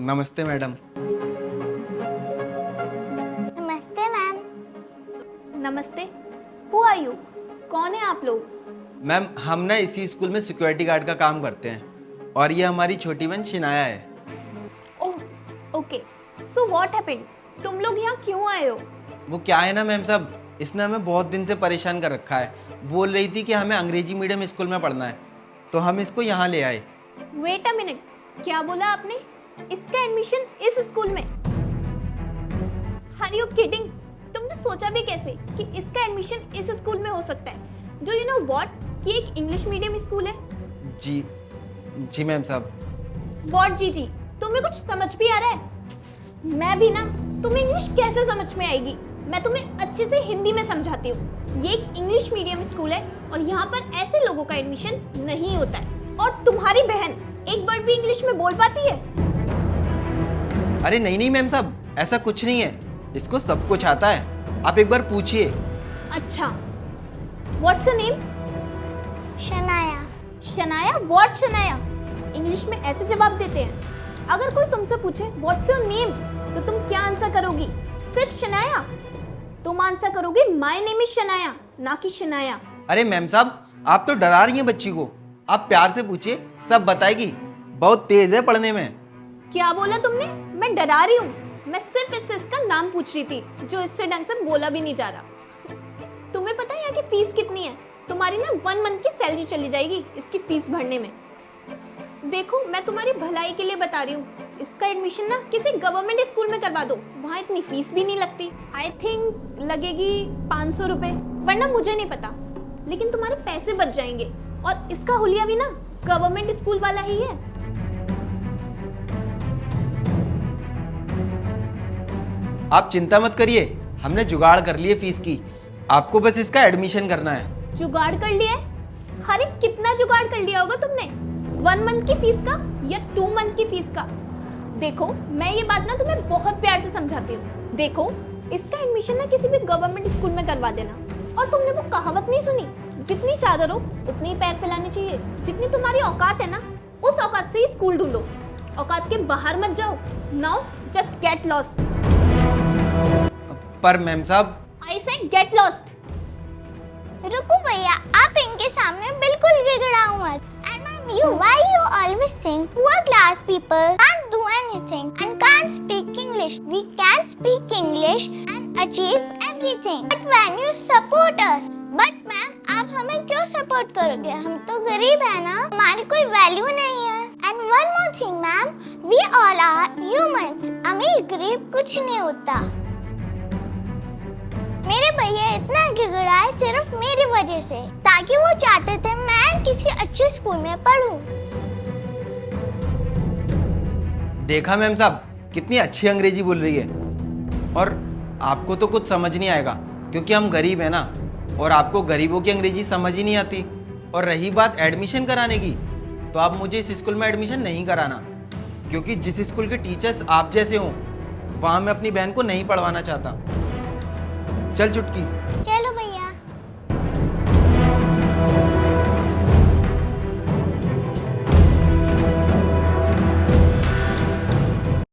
नमस्ते मैडम। नमस्ते मैम। नमस्ते। Who are you? कौन है आप लोग? मैम हम ना इसी स्कूल में सिक्योरिटी गार्ड का काम करते हैं और ये हमारी छोटी बहन शिनाया है। ओह, ओके। So what happened? तुम लोग यहाँ क्यों आए हो? वो क्या है ना मैम साहब, इसने हमें बहुत दिन से परेशान कर रखा है। बोल रही थी कि हमें अंग्रेजी मीडियम स्कूल में पढ़ना है, तो हम इसको यहाँ ले आए। वेट अ मिनट, क्या बोला आपने? इसका एडमिशन इस स्कूल में? Are you kidding? तुमने सोचा भी कैसे कि इसका एडमिशन इस स्कूल में हो सकता है? डू यू नो व्हाट कि एक इंग्लिश मीडियम स्कूल है? जी जी मैम साहब। व्हाट जी जी? तुम्हें कुछ समझ भी आ रहा है? मैं भी ना, तुम्हें इंग्लिश कैसे समझ में आएगी? मैं तुम्हें अच्छे से हिंदी में समझाती हूँ। ये एक इंग्लिश मीडियम स्कूल है और यहाँ पर ऐसे लोगों का एडमिशन नहीं होता है। और तुम्हारी बहन एक वर्ड भी इंग्लिश में बोल पाती है? अरे नहीं नहीं मैम साहब, ऐसा कुछ नहीं है, इसको सब कुछ आता है, आप एक बार पूछिए। अच्छा, what's your name? Shanaya. Shanaya? What Shanaya? English में ऐसे जवाब देते हैं। अगर कोई तुमसे पूछे व्हाट्स योर नेम, तो तुम क्या आंसर करोगी? सिर्फ शनाया? तुम आंसर करोगे माय नेम इज शनाया, ना कि शनाया। अरे मैम साहब, आप तो डरा रही हैं बच्ची को, आप प्यार से पूछिए, सब बताएगी, बहुत तेज है पढ़ने में। क्या बोला तुमने? मैं डरा रही हूँ? मैं सिर्फ इससे इसका नाम पूछ रही थी, जो इससे ढंग से बोला भी नहीं जा रहा। तुम्हें पता है यहाँ की फीस कितनी है? तुम्हारी ना 1 मंथ की सैलरी चली जाएगी इसकी फीस भरने में। देखो, मैं तुम्हारी भलाई के लिए बता रही हूँ, इसका एडमिशन ना किसी गवर्नमेंट स्कूल में करवा दो, वहाँ इतनी फीस भी नहीं लगती। आई थिंक लगेगी 500 रुपए, वरना मुझे नहीं पता, लेकिन तुम्हारे पैसे बच जाएंगे। और इसका हुलिया भी ना गवर्नमेंट स्कूल वाला ही है। आप चिंता मत करिए, हमने जुगाड़ कर लिए फीस की, आपको बस इसका एडमिशन करना है। जुगाड़ कर लिया है? अरे कितना जुगाड़ कर लिया होगा तुमने? 1 मंथ की फीस का या 2 मंथ की फीस का? देखो, मैं ये बात ना तुम्हें बहुत प्यार से समझाती हूँ। देखो, इसका एडमिशन ना किसी भी गवर्नमेंट स्कूल में करवा देना। और तुमने वो कहावत नहीं सुनी, जितनी चादर हो उतनी ही पैर फैलाने चाहिए। जितनी तुम्हारी औकात है ना, उस औकात से ही स्कूल ढूंढो, औकात के बाहर मत जाओ। Now just get lost. पर मैम साहब, आई सेड गेट लॉस्ट। रुको भैया, आप इनके सामने बिल्कुल गिड़गिड़ाओ मत। And ma'am, why you always think poor class people can't do anything and can't speak English? We can speak English and achieve everything. But when you support us, but ma'am, आप हमें क्यों सपोर्ट करोगे? हम तो गरीब है ना, हमारी कोई वैल्यू नहीं है। And one more thing ma'am, we all are humans. अमीर गरीब कुछ नहीं होता। मेरे भैया इतना गिड़गिड़ाए सिर्फ मेरी वजह से, ताकि वो चाहते थे मैं किसी अच्छे स्कूल में पढूं। देखा मैम साहब, कितनी अच्छी अंग्रेजी बोल रही है। और आपको तो कुछ समझ नहीं आएगा, क्योंकि हम गरीब हैं ना, और आपको गरीबों की अंग्रेजी समझ ही नहीं आती। और रही बात एडमिशन कराने की, तो आप मुझे इस स्कूल में एडमिशन नहीं कराना, क्योंकि जिस स्कूल के टीचर्स आप जैसे हों, वहाँ मैं अपनी बहन को नहीं पढ़वाना चाहता। चल चुटकी।